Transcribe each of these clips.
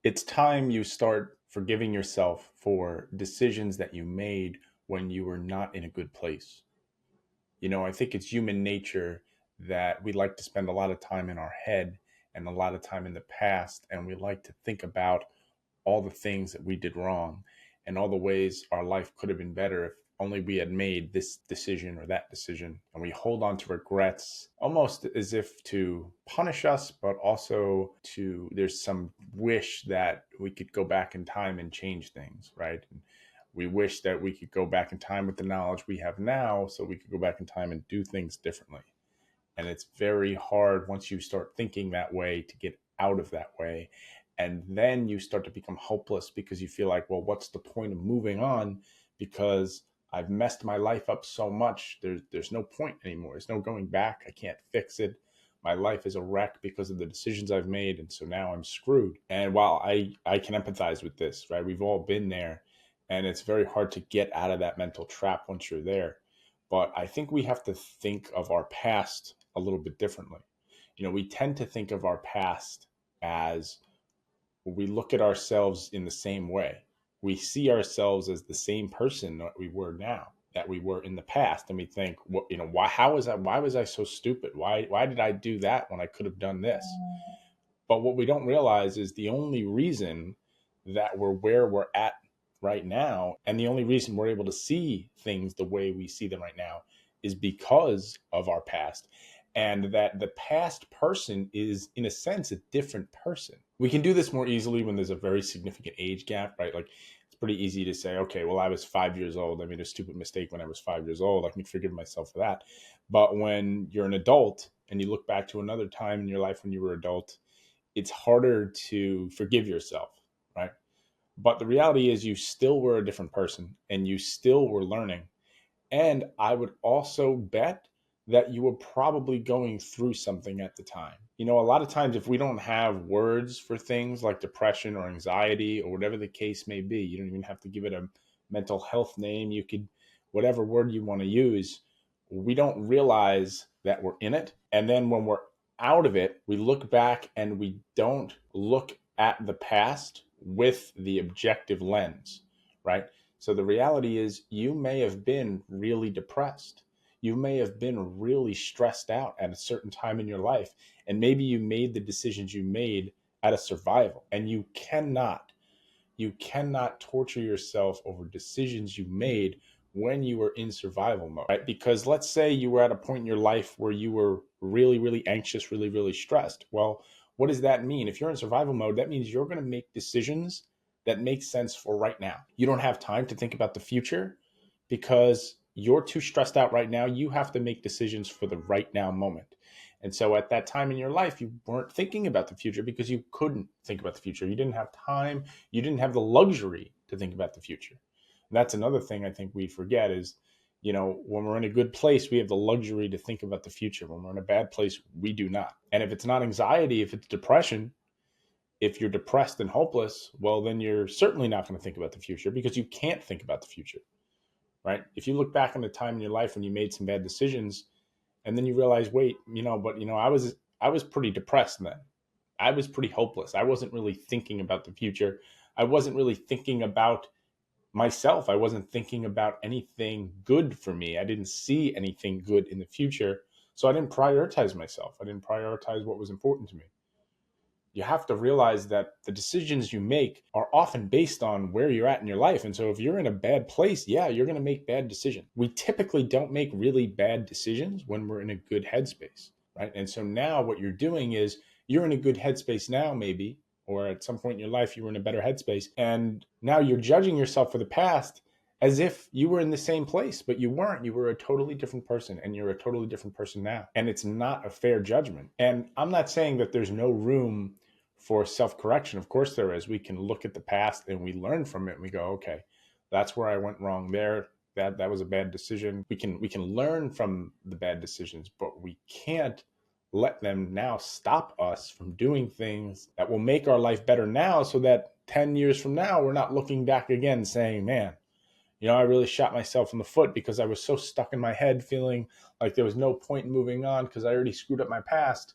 It's time you start forgiving yourself for decisions that you made when you were not in a good place. I think it's human nature that we like to spend a lot of time in our head and a lot of time in the past, and we like to think about all the things that we did wrong and all the ways our life could have been better if only we had made this decision or that decision. And we hold on to regrets almost as if to punish us, but also there's some wish that we could go back in time and change things, right? And we wish that we could go back in time with the knowledge we have now so we could go back in time and do things differently. And it's very hard once you start thinking that way to get out of that way. And then you start to become hopeless because you feel like, well, what's the point of moving on? Because I've messed my life up so much. There's no point anymore. There's no going back. I can't fix it. My life is a wreck because of the decisions I've made. And so now I'm screwed. And while I can empathize with this, right? We've all been there. And it's very hard to get out of that mental trap once you're there. But I think we have to think of our past a little bit differently. We tend to think of our past as we look at ourselves in the same way. We see ourselves as the same person that we were now, that we were in the past, and we think, well, why was I so stupid? Why did I do that when I could have done this? But what we don't realize is the only reason that we're where we're at right now, and the only reason we're able to see things the way we see them right now, is because of our past. And that the past person is, in a sense, a different person. We can do this more easily when there's a very significant age gap, right? Like, it's pretty easy to say, okay, well, I was 5 years old. I made a stupid mistake when I was 5 years old. I can forgive myself for that. But when you're an adult and you look back to another time in your life when you were adult, it's harder to forgive yourself, right? But the reality is you still were a different person and you still were learning. And I would also bet that you were probably going through something at the time. A lot of times, if we don't have words for things like depression or anxiety or whatever the case may be, you don't even have to give it a mental health name. You could, whatever word you want to use, we don't realize that we're in it. And then when we're out of it, we look back and we don't look at the past with the objective lens, right? So the reality is you may have been really depressed. You may have been really stressed out at a certain time in your life. And maybe you made the decisions you made out of survival. And you cannot torture yourself over decisions you made when you were in survival mode, right? Because let's say you were at a point in your life where you were really, really anxious, really, really stressed. Well, what does that mean? If you're in survival mode, that means you're going to make decisions that make sense for right now. You don't have time to think about the future because you're too stressed out right now. You have to make decisions for the right now moment. And so at that time in your life, you weren't thinking about the future because you couldn't think about the future. You didn't have time. You didn't have the luxury to think about the future. And that's another thing I think we forget is, when we're in a good place, we have the luxury to think about the future. When we're in a bad place, we do not. And if it's not anxiety, if it's depression, if you're depressed and hopeless, well, then you're certainly not going to think about the future because you can't think about the future, right? If you look back on the time in your life when you made some bad decisions and then you realize, wait, I was pretty depressed then. I was pretty hopeless. I wasn't really thinking about the future. I wasn't really thinking about myself. I wasn't thinking about anything good for me. I didn't see anything good in the future. So I didn't prioritize myself. I didn't prioritize what was important to me. You have to realize that the decisions you make are often based on where you're at in your life. And so if you're in a bad place, yeah, you're going to make bad decisions. We typically don't make really bad decisions when we're in a good headspace, right? And so now what you're doing is you're in a good headspace now, maybe, or at some point in your life, you were in a better headspace. And now you're judging yourself for the past as if you were in the same place, but you weren't. You were a totally different person, and you're a totally different person now. And it's not a fair judgment. And I'm not saying that there's no room for self-correction. Of course there is. We can look at the past and we learn from it and we go, okay, that's where I went wrong there. That was a bad decision. We can learn from the bad decisions, but we can't let them now stop us from doing things that will make our life better now so that 10 years from now we're not looking back again saying, man, I really shot myself in the foot because I was so stuck in my head feeling like there was no point in moving on because I already screwed up my past.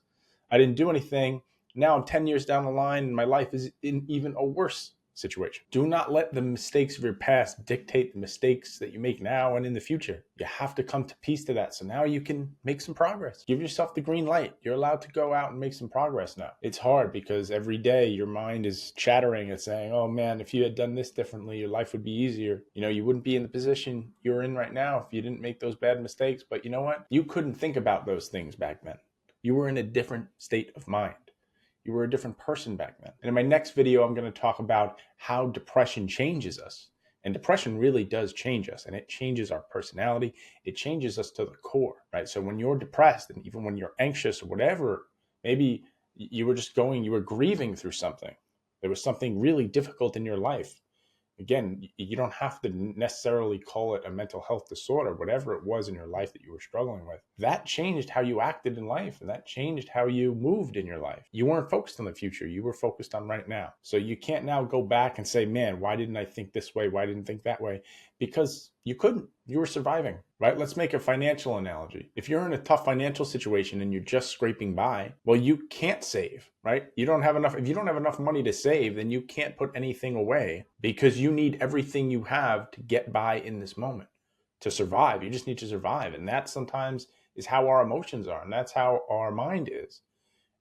I didn't do anything. Now I'm 10 years down the line and my life is in even a worse situation. Do not let the mistakes of your past dictate the mistakes that you make now and in the future. You have to come to peace to that. So now you can make some progress. Give yourself the green light. You're allowed to go out and make some progress now. It's hard because every day your mind is chattering and saying, oh man, if you had done this differently, your life would be easier. You know, you wouldn't be in the position you're in right now if you didn't make those bad mistakes. But you know what? You couldn't think about those things back then. You were in a different state of mind. You were a different person back then. And in my next video, I'm going to talk about how depression changes us. And depression really does change us, and it changes our personality. It changes us to the core, right? So when you're depressed, and even when you're anxious or whatever, maybe you were grieving through something. There was something really difficult in your life. Again, you don't have to necessarily call it a mental health disorder, whatever it was in your life that you were struggling with. That changed how you acted in life, and that changed how you moved in your life. You weren't focused on the future. You were focused on right now. So you can't now go back and say, man, why didn't I think this way? Why didn't I think that way? Because you couldn't. You were surviving, right? Let's make a financial analogy. If you're in a tough financial situation and you're just scraping by, well, you can't save, right? You don't have enough. If you don't have enough money to save, then you can't put anything away because you need everything you have to get by in this moment, to survive. You just need to survive. And that sometimes is how our emotions are. And that's how our mind is.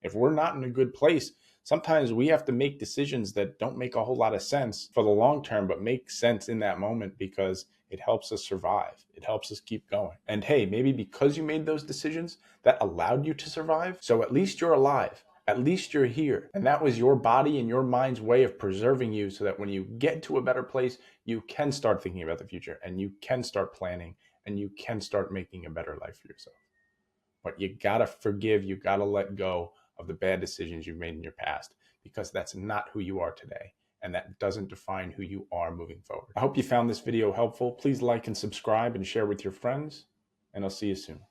If we're not in a good place, sometimes we have to make decisions that don't make a whole lot of sense for the long term, but make sense in that moment because it helps us survive. It helps us keep going. And hey, maybe because you made those decisions, that allowed you to survive. So at least you're alive. At least you're here. And that was your body and your mind's way of preserving you so that when you get to a better place, you can start thinking about the future and you can start planning and you can start making a better life for yourself. But you gotta forgive, you gotta let go of the bad decisions you've made in your past because that's not who you are today. And that doesn't define who you are moving forward. I hope you found this video helpful. Please like and subscribe and share with your friends, and I'll see you soon.